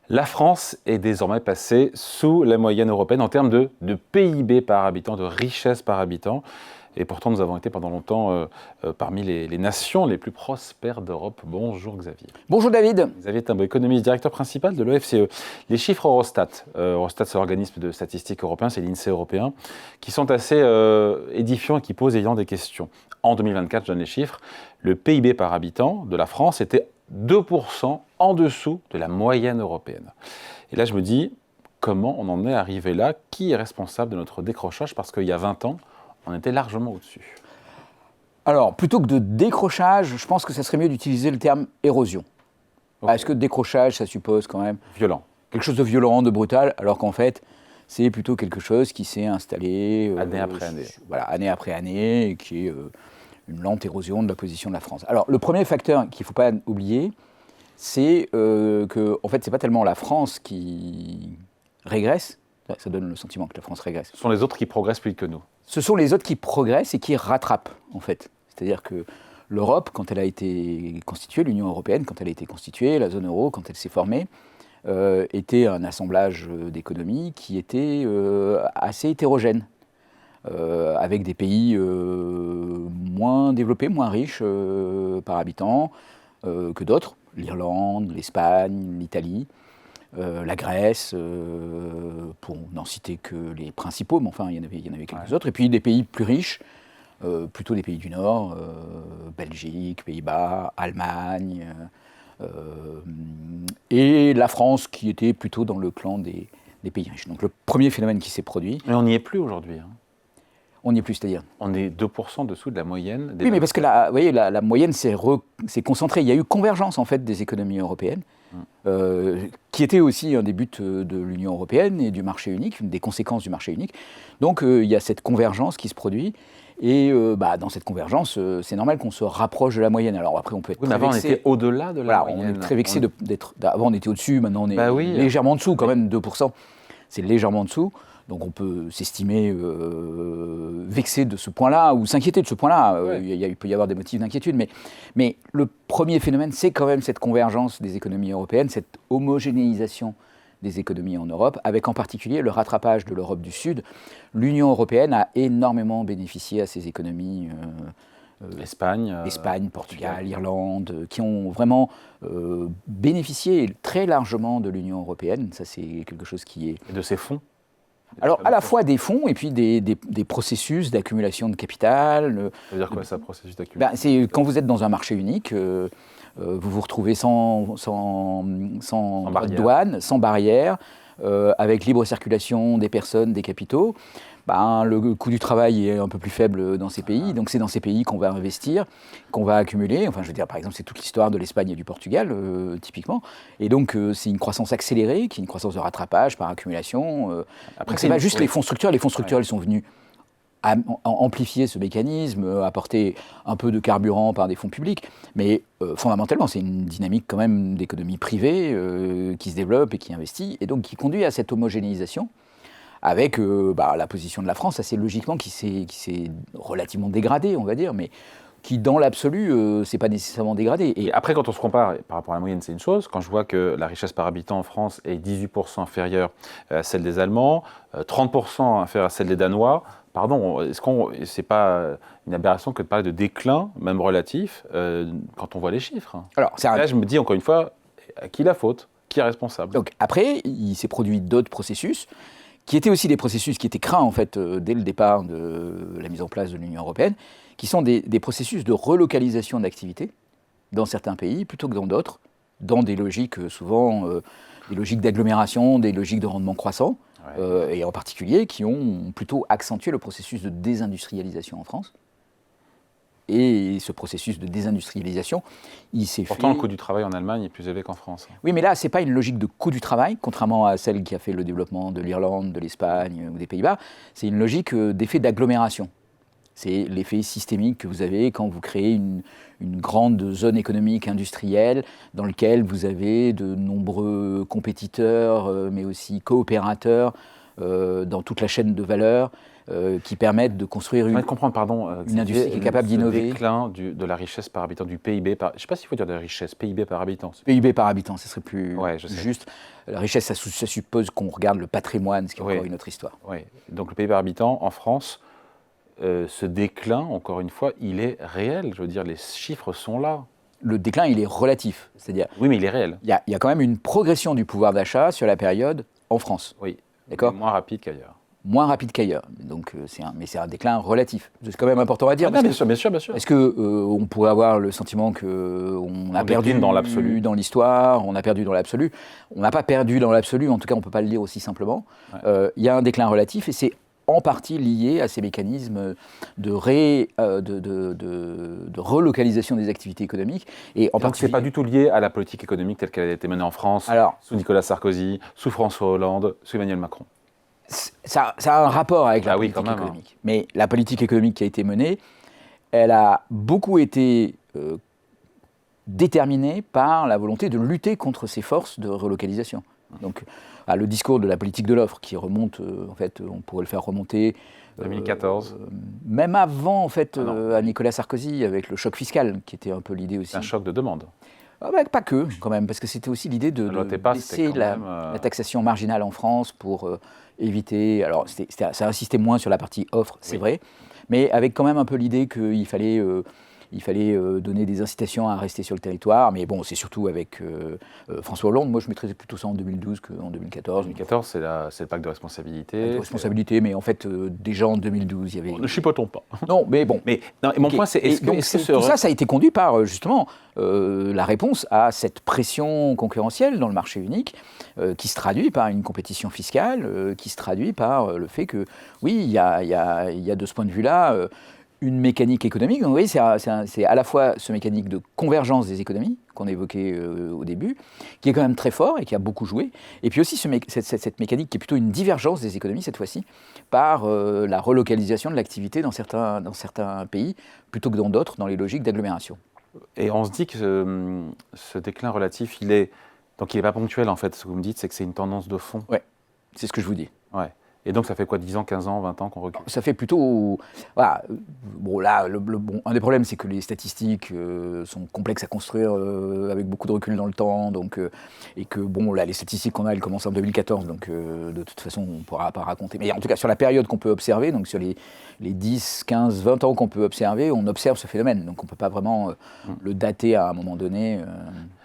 La France est désormais passée sous la moyenne européenne en termes de PIB par habitant, de richesse par habitant. Et pourtant, nous avons été pendant longtemps parmi les nations les plus prospères d'Europe. Bonjour Xavier. Bonjour David. Xavier Timbo, économiste, directeur principal de l'OFCE. Les chiffres Eurostat, Eurostat c'est l'organisme de statistiques européen, c'est l'INSEE européen, qui sont assez édifiants et qui posent évidemment des questions. En 2024, je donne les chiffres, le PIB par habitant de la France était 2% en dessous de la moyenne européenne. Et là, je me dis, comment on en est arrivé là? Qui est responsable de notre décrochage? Parce qu'il y a 20 ans, on était largement au-dessus. Alors, plutôt que de décrochage, je pense que ça serait mieux d'utiliser le terme érosion. Okay. Est-ce que décrochage, ça suppose quand même violent, quelque chose de violent, de brutal, alors qu'en fait, c'est plutôt quelque chose qui s'est installé année après année. Voilà, année après année, et qui est une lente érosion de la position de la France. Alors, le premier facteur qu'il ne faut pas oublier, c'est que, en fait, c'est pas tellement la France qui régresse. Ça donne le sentiment que la France régresse. Ce sont les autres qui progressent plus vite que nous. Ce sont les autres qui progressent et qui rattrapent, en fait. C'est-à-dire que l'Europe, quand elle a été constituée, l'Union européenne, quand elle a été constituée, la zone euro, quand elle s'est formée, était un assemblage d'économies qui était assez hétérogène, avec des pays moins développés, moins riches par habitant que d'autres, l'Irlande, l'Espagne, l'Italie. La Grèce, pour n'en citer que les principaux, mais enfin il y en avait quelques autres, et puis des pays plus riches, plutôt des pays du Nord, Belgique, Pays-Bas, Allemagne, et la France qui était plutôt dans le clan des pays riches. Donc le premier phénomène qui s'est produit... Mais on n'y est plus aujourd'hui. On n'y est plus, c'est-à-dire? On est 2% dessous de la moyenne. Oui, mais parce que vous voyez, la moyenne s'est concentrée. Il y a eu convergence en fait des économies européennes, qui était aussi un des buts de l'Union européenne et du marché unique, une des conséquences du marché unique. Donc il y a cette convergence qui se produit. Et dans cette convergence, c'est normal qu'on se rapproche de la moyenne. Alors après, on peut être très avant, vexé. On était au-delà de la moyenne. On est très vexé d'être... Avant, on était au-dessus, maintenant on est légèrement en dessous, quand même, 2%. C'est légèrement en dessous. Donc on peut s'estimer vexé de ce point-là ou s'inquiéter de ce point-là. Ouais. Il peut y avoir des motifs d'inquiétude. Mais le premier phénomène, c'est quand même cette convergence des économies européennes, cette homogénéisation des économies en Europe, avec en particulier le rattrapage de l'Europe du Sud. L'Union européenne a énormément bénéficié à ces économies. Espagne, Portugal, Irlande, qui ont vraiment bénéficié très largement de l'Union européenne. Ça, c'est quelque chose qui est... Et de ces fonds. Alors, à la fois des fonds et puis des processus d'accumulation de capital. Ça veut dire quoi, ça, processus d'accumulation? C'est quand vous êtes dans un marché unique, vous vous retrouvez sans douane, sans barrière, avec libre circulation des personnes, des capitaux. Le coût du travail est un peu plus faible dans ces pays, donc c'est dans ces pays qu'on va investir, qu'on va accumuler. Enfin, je veux dire, par exemple, c'est toute l'histoire de l'Espagne et du Portugal, typiquement. Et donc, c'est une croissance accélérée, qui est une croissance de rattrapage par accumulation. Après, c'est pas juste les fonds structurels. Les fonds structurels sont venus amplifier ce mécanisme, apporter un peu de carburant par des fonds publics, mais fondamentalement, c'est une dynamique quand même d'économie privée qui se développe et qui investit, et donc qui conduit à cette homogénéisation, avec la position de la France, assez logiquement, qui s'est relativement dégradée, on va dire, mais qui, dans l'absolu, c'est pas nécessairement dégradé. Et après, quand on se compare par rapport à la moyenne, c'est une chose. Quand je vois que la richesse par habitant en France est 18% inférieure à celle des Allemands, 30% inférieure à celle des Danois, pardon, c'est pas une aberration que de parler de déclin, même relatif, quand on voit les chiffres? Alors, là, je me dis, encore une fois, à qui la faute? Qui est responsable? Donc, après, il s'est produit d'autres processus, qui étaient aussi des processus qui étaient craints, en fait, dès le départ de la mise en place de l'Union européenne, qui sont des processus de relocalisation d'activités dans certains pays, plutôt que dans d'autres, dans des logiques souvent, des logiques d'agglomération, des logiques de rendement croissant, et en particulier qui ont plutôt accentué le processus de désindustrialisation en France. Et ce processus de désindustrialisation, il s'est fait... Pourtant, le coût du travail en Allemagne est plus élevé qu'en France. Oui, mais là, ce n'est pas une logique de coût du travail, contrairement à celle qui a fait le développement de l'Irlande, de l'Espagne ou des Pays-Bas. C'est une logique d'effet d'agglomération. C'est l'effet systémique que vous avez quand vous créez une grande zone économique industrielle dans laquelle vous avez de nombreux compétiteurs, mais aussi coopérateurs dans toute la chaîne de valeur. qui permettent de construire Je comprendre, pardon, une industrie qui est capable d'innover. Le déclin de la richesse par habitant, du PIB. Je ne sais pas s'il faut dire de la richesse, PIB par habitant. PIB par habitant, ce serait plus juste. Sais. La richesse, ça suppose qu'on regarde le patrimoine, ce qui est encore une autre histoire. Oui, donc le PIB par habitant en France, ce déclin, encore une fois, il est réel. Je veux dire, les chiffres sont là. Le déclin, il est relatif. C'est-à-dire, oui, mais il est réel. Il y a quand même une progression du pouvoir d'achat sur la période en France. Oui, d'accord. Moins rapide qu'ailleurs. Moins rapide qu'ailleurs. Donc, mais c'est un déclin relatif. C'est quand même important à dire. Bien sûr. Est-ce qu'on pourrait avoir le sentiment qu'on a perdu dans l'absolu, dans l'histoire, on a perdu dans l'absolu? On n'a pas perdu dans l'absolu, en tout cas, on ne peut pas le dire aussi simplement. Il y a un déclin relatif et c'est en partie lié à ces mécanismes de relocalisation des activités économiques. Et en particulier, c'est pas du tout lié à la politique économique telle qu'elle a été menée en France, sous Nicolas Sarkozy, sous François Hollande, sous Emmanuel Macron. Ça a un rapport avec la politique économique. Mais la politique économique qui a été menée, elle a beaucoup été déterminée par la volonté de lutter contre ces forces de relocalisation. Donc, le discours de la politique de l'offre qui remonte, en fait, on pourrait le faire remonter 2014. Même avant, en fait, à Nicolas Sarkozy, avec le choc fiscal, qui était un peu l'idée aussi. Un choc de demande. Pas que, quand même, parce que c'était aussi l'idée de baisser la taxation marginale en France pour éviter. Alors, ça insistait moins sur la partie offre, c'est vrai, mais avec quand même un peu l'idée qu'il fallait. Il fallait donner des incitations à rester sur le territoire, mais bon, c'est surtout avec François Hollande. Moi, je mettrais plutôt ça en 2012 qu'en 2014. 2014, c'est le pacte de responsabilité. De responsabilité, mais en fait, déjà en 2012, il y avait... Ne chipotons pas. Non, mais bon. Mon point, c'est... Tout ça, ça a été conduit par, justement, la réponse à cette pression concurrentielle dans le marché unique, qui se traduit par une compétition fiscale, qui se traduit par le fait que, oui, il y a de ce point de vue-là... une mécanique économique. Donc, oui, c'est à la fois ce mécanique de convergence des économies qu'on évoquait au début, qui est quand même très fort et qui a beaucoup joué, et puis aussi cette mécanique qui est plutôt une divergence des économies cette fois-ci, par la relocalisation de l'activité dans certains pays, plutôt que dans d'autres, dans les logiques d'agglomération. Et on se dit que ce déclin relatif, il est pas ponctuel en fait. Ce que vous me dites, c'est que c'est une tendance de fond. Oui, c'est ce que je vous dis. Ouais. Et donc, ça fait quoi, 10 ans, 15 ans, 20 ans qu'on recule? Ça fait plutôt... Voilà. Bon, là, un des problèmes, c'est que les statistiques sont complexes à construire avec beaucoup de recul dans le temps. Donc, et que, bon, là, les statistiques qu'on a, elles commencent en 2014. Donc, de toute façon, on ne pourra pas raconter. Mais en tout cas, sur la période qu'on peut observer, donc sur les 10, 15, 20 ans qu'on peut observer, on observe ce phénomène. Donc, on ne peut pas vraiment le dater à un moment donné.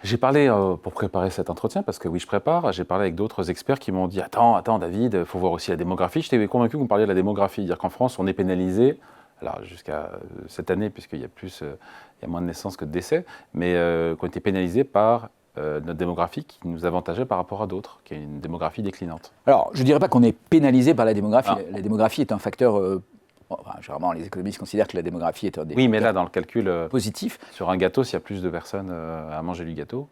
J'ai parlé, pour préparer cet entretien, parce que oui, je prépare, j'ai parlé avec d'autres experts qui m'ont dit « Attends, David, il faut voir aussi la démographie ». J'étais convaincu que vous me parliez de la démographie, c'est-à-dire qu'en France, on est pénalisé, alors jusqu'à cette année, puisqu'il y a moins de naissances que de décès, mais qu'on était pénalisé par notre démographie qui nous avantageait par rapport à d'autres, qui est une démographie déclinante. Alors, je ne dirais pas qu'on est pénalisé par la démographie. La démographie est un facteur... généralement, les économistes considèrent que la démographie est un des... Oui, mais là, dans le calcul positif. Sur un gâteau, s'il y a plus de personnes à manger du gâteau,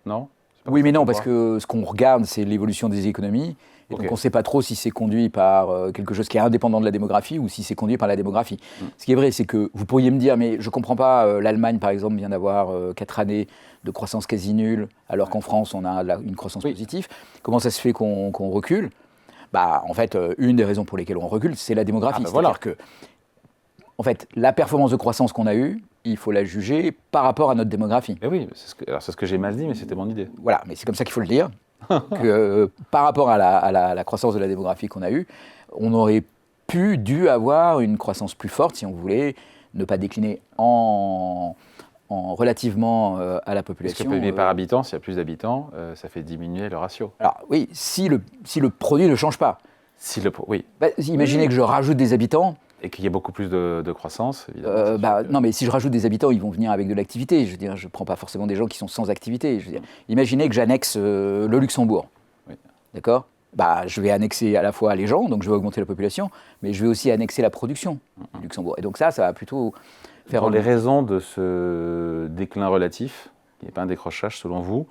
non? Oui, mais non, parce que ce qu'on regarde, c'est l'évolution des économies. Et donc, on ne sait pas trop si c'est conduit par quelque chose qui est indépendant de la démographie ou si c'est conduit par la démographie. Ce qui est vrai, c'est que vous pourriez me dire, mais je ne comprends pas, l'Allemagne, par exemple, vient d'avoir 4 années de croissance quasi nulle, alors qu'en France, on a une croissance positive. Comment ça se fait qu'on recule? En fait, une des raisons pour lesquelles on recule, c'est la démographie. C'est-à-dire que, en fait, la performance de croissance qu'on a eue, il faut la juger par rapport à notre démographie. Mais oui, c'est ce que j'ai mal dit, mais c'était mon idée. Voilà, mais c'est comme ça qu'il faut le dire. Que, par rapport à la croissance de la démographie qu'on a eue, on aurait dû avoir une croissance plus forte si on voulait ne pas décliner relativement à la population. Parce que PIB par habitant, s'il y a plus d'habitants, ça fait diminuer le ratio. Alors oui, si le produit ne change pas. Oui. Imaginez que je rajoute des habitants. Et qu'il y ait beaucoup plus de croissance, évidemment. Non, mais si je rajoute des habitants, ils vont venir avec de l'activité. Je veux dire, je ne prends pas forcément des gens qui sont sans activité. Je veux dire, imaginez que j'annexe le Luxembourg. Oui. D'accord ? Je vais annexer à la fois les gens, donc je vais augmenter la population, mais je vais aussi annexer la production du Luxembourg. Et donc ça va plutôt faire... Dans les raisons de ce déclin relatif, qui n'est pas un décrochage selon vous,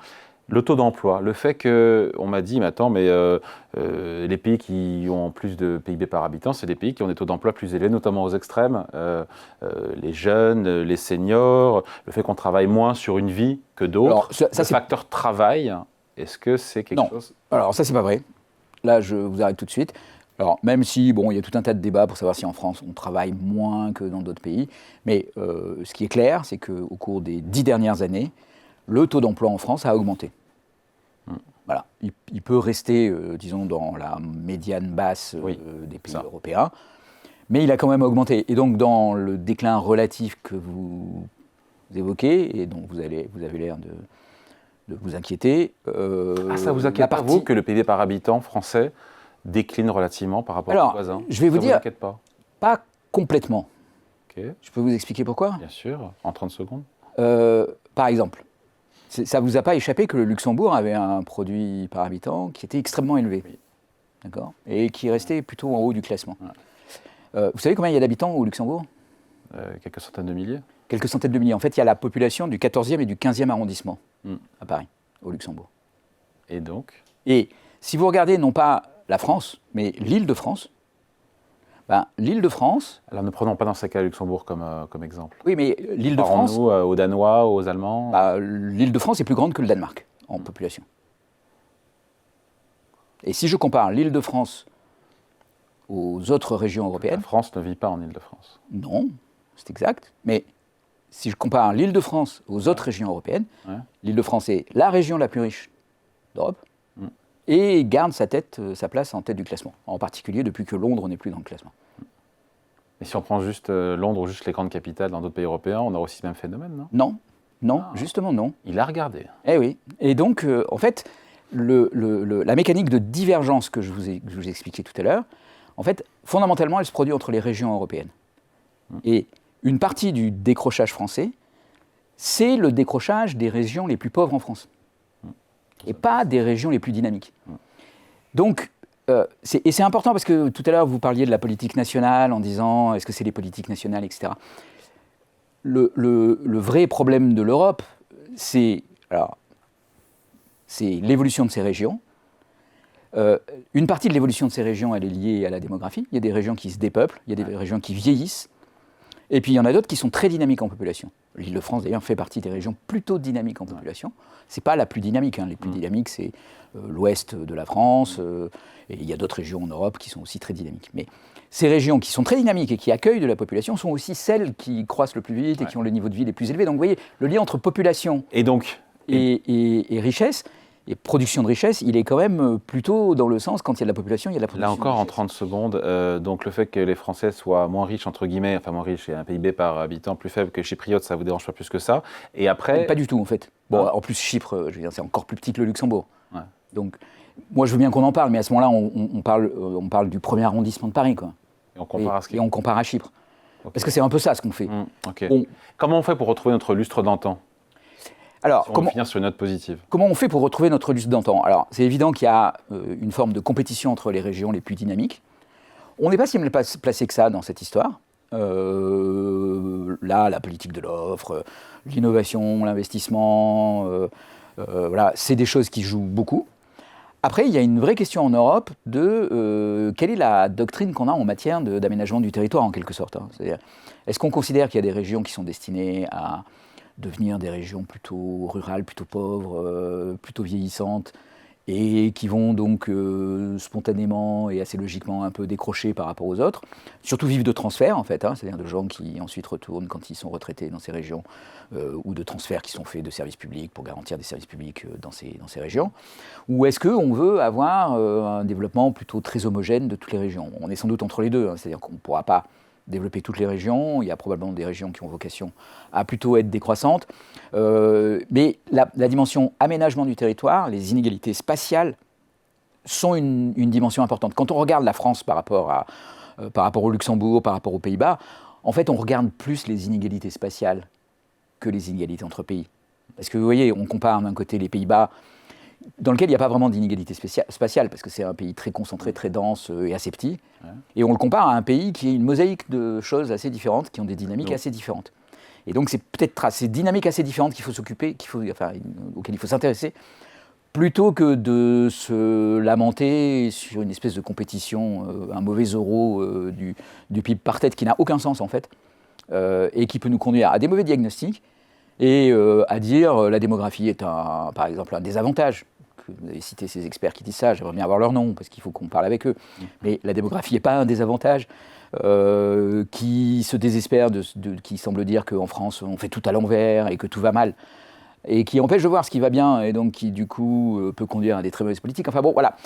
le taux d'emploi, le fait qu'on m'a dit, mais attends, les pays qui ont plus de PIB par habitant, c'est des pays qui ont des taux d'emploi plus élevés, notamment aux extrêmes, les jeunes, les seniors, le fait qu'on travaille moins sur une vie que d'autres. Le facteur travail, est-ce que c'est quelque chose... Alors ça, c'est pas vrai. Là, je vous arrête tout de suite. Alors, même si, bon, il y a tout un tas de débats pour savoir si en France on travaille moins que dans d'autres pays, mais ce qui est clair, c'est qu'au cours des 10 dernières années, le taux d'emploi en France a augmenté. Voilà. Il peut rester, disons, dans la médiane basse des pays européens, mais il a quand même augmenté. Et donc, dans le déclin relatif que vous évoquez, et dont vous avez l'air de vous inquiéter... ça vous inquiète pas, vous, que le PIB par habitant français décline relativement par rapport aux voisins? Je vais vous dire, pas complètement. Okay. Je peux vous expliquer pourquoi? Bien sûr, en 30 secondes. Par exemple, ça ne vous a pas échappé que le Luxembourg avait un produit par habitant qui était extrêmement élevé, d'accord, et qui restait plutôt en haut du classement. Vous savez combien il y a d'habitants au Luxembourg? Quelques centaines de milliers. Quelques centaines de milliers. En fait, il y a la population du 14e et du 15e arrondissement à Paris, au Luxembourg. Et donc? Et si vous regardez non pas la France, mais l'Île-de-France, l'Île-de-France... Alors ne prenons pas dans ce cas Luxembourg comme exemple. Oui, mais l'Île-de-France... Parlons-nous aux Danois, aux Allemands? L'Île-de-France est plus grande que le Danemark en population. Et si je compare l'Île-de-France aux autres régions européennes... La France ne vit pas en Île-de-France. Non, c'est exact. Mais si je compare l'Île-de-France aux autres régions européennes, l'Île-de-France est la région la plus riche d'Europe et garde sa place en tête du classement, en particulier depuis que Londres n'est plus dans le classement. Mais si on prend juste Londres ou juste les grandes capitales dans d'autres pays européens, on aura aussi le même phénomène, non? Non, justement non. Il a regardé. Eh oui. Et donc, en fait, la mécanique de divergence que je vous ai expliquée tout à l'heure, en fait, fondamentalement, elle se produit entre les régions européennes. Et une partie du décrochage français, c'est le décrochage des régions les plus pauvres en France. Et pas des régions les plus dynamiques. Donc, c'est important parce que tout à l'heure, vous parliez de la politique nationale en disant est-ce que c'est les politiques nationales, etc. Le vrai problème de l'Europe, c'est l'évolution de ces régions. Une partie de l'évolution de ces régions, elle est liée à la démographie. Il y a des régions qui se dépeuplent, il y a des régions qui vieillissent. Et puis il y en a d'autres qui sont très dynamiques en population. L'Île-de-France, d'ailleurs, fait partie des régions plutôt dynamiques en population. Ce n'est pas la plus dynamique. Les plus dynamiques, c'est l'ouest de la France. Et il y a d'autres régions en Europe qui sont aussi très dynamiques. Mais ces régions qui sont très dynamiques et qui accueillent de la population sont aussi celles qui croissent le plus vite et qui ont le niveau de vie les plus élevés. Donc vous voyez, le lien entre population et richesse, et production de richesse, il est quand même plutôt dans le sens, quand il y a de la population, il y a de la production. Là encore, en 30 secondes, donc le fait que les Français soient moins riches, entre guillemets, enfin moins riches, et un PIB par habitant plus faible que Chypriote, ça ne vous dérange pas plus que ça. Et après... Pas du tout, en fait. Bon, en plus, Chypre, je veux dire, c'est encore plus petit que le Luxembourg. Donc, moi, je veux bien qu'on en parle, mais à ce moment-là, on parle du premier arrondissement de Paris, quoi. Et on compare à on compare à Chypre. Parce que c'est un peu ça, ce qu'on fait. Comment on fait pour retrouver notre lustre d'antan? Alors, si on veut finir sur une note positive. Comment on fait pour retrouver notre lustre d'antan? Alors, c'est évident qu'il y a une forme de compétition entre les régions les plus dynamiques. On n'est pas si mal placé que ça dans cette histoire. Là, la politique de l'offre, l'innovation, l'investissement, voilà, c'est des choses qui jouent beaucoup. Après, il y a une vraie question en Europe de quelle est la doctrine qu'on a en matière d'aménagement du territoire, en quelque sorte. C'est-à-dire, est-ce qu'on considère qu'il y a des régions qui sont destinées à devenir des régions plutôt rurales, plutôt pauvres, plutôt vieillissantes, et qui vont donc spontanément et assez logiquement un peu décrocher par rapport aux autres, surtout vivre de transferts en fait, c'est-à-dire de gens qui ensuite retournent quand ils sont retraités dans ces régions, ou de transferts qui sont faits de services publics pour garantir des services publics dans ces régions, ou est-ce qu'on veut avoir un développement plutôt très homogène de toutes les régions? On est sans doute entre les deux, c'est-à-dire qu'on ne pourra pas développer toutes les régions, il y a probablement des régions qui ont vocation à plutôt être décroissantes, mais la dimension aménagement du territoire, les inégalités spatiales sont une dimension importante. Quand on regarde la France par rapport au Luxembourg, par rapport aux Pays-Bas, en fait on regarde plus les inégalités spatiales que les inégalités entre pays. Parce que vous voyez, on compare d'un côté les Pays-Bas, dans lequel il n'y a pas vraiment d'inégalité spatiale, parce que c'est un pays très concentré, très dense et assez petit. Et on le compare à un pays qui est une mosaïque de choses assez différentes, qui ont des dynamiques assez différentes. Et donc c'est peut-être à ces dynamiques assez différentes qu'il faut s'occuper, auxquelles il faut s'intéresser, plutôt que de se lamenter sur une espèce de compétition, un mauvais euro du PIB par tête qui n'a aucun sens en fait, et qui peut nous conduire à des mauvais diagnostics, et à dire la démographie est par exemple un désavantage vous avez cité ces experts qui disent ça, j'aimerais bien avoir leur nom, parce qu'il faut qu'on parle avec eux. Mais la démographie n'est pas un désavantage. Qui se désespèrent, qui semblent dire qu'en France, on fait tout à l'envers et que tout va mal, et qui empêche de voir ce qui va bien, et donc qui, du coup, peut conduire à des très mauvaises politiques. Enfin bon, voilà.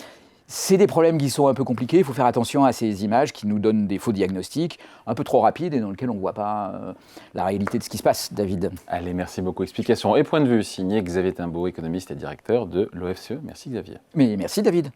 C'est des problèmes qui sont un peu compliqués. Il faut faire attention à ces images qui nous donnent des faux diagnostics, un peu trop rapides, et dans lesquels on ne voit pas la réalité de ce qui se passe, David. Allez, merci beaucoup. Explication et point de vue signé Xavier Timbaud, économiste et directeur de l'OFCE. Merci Xavier. Mais merci, David.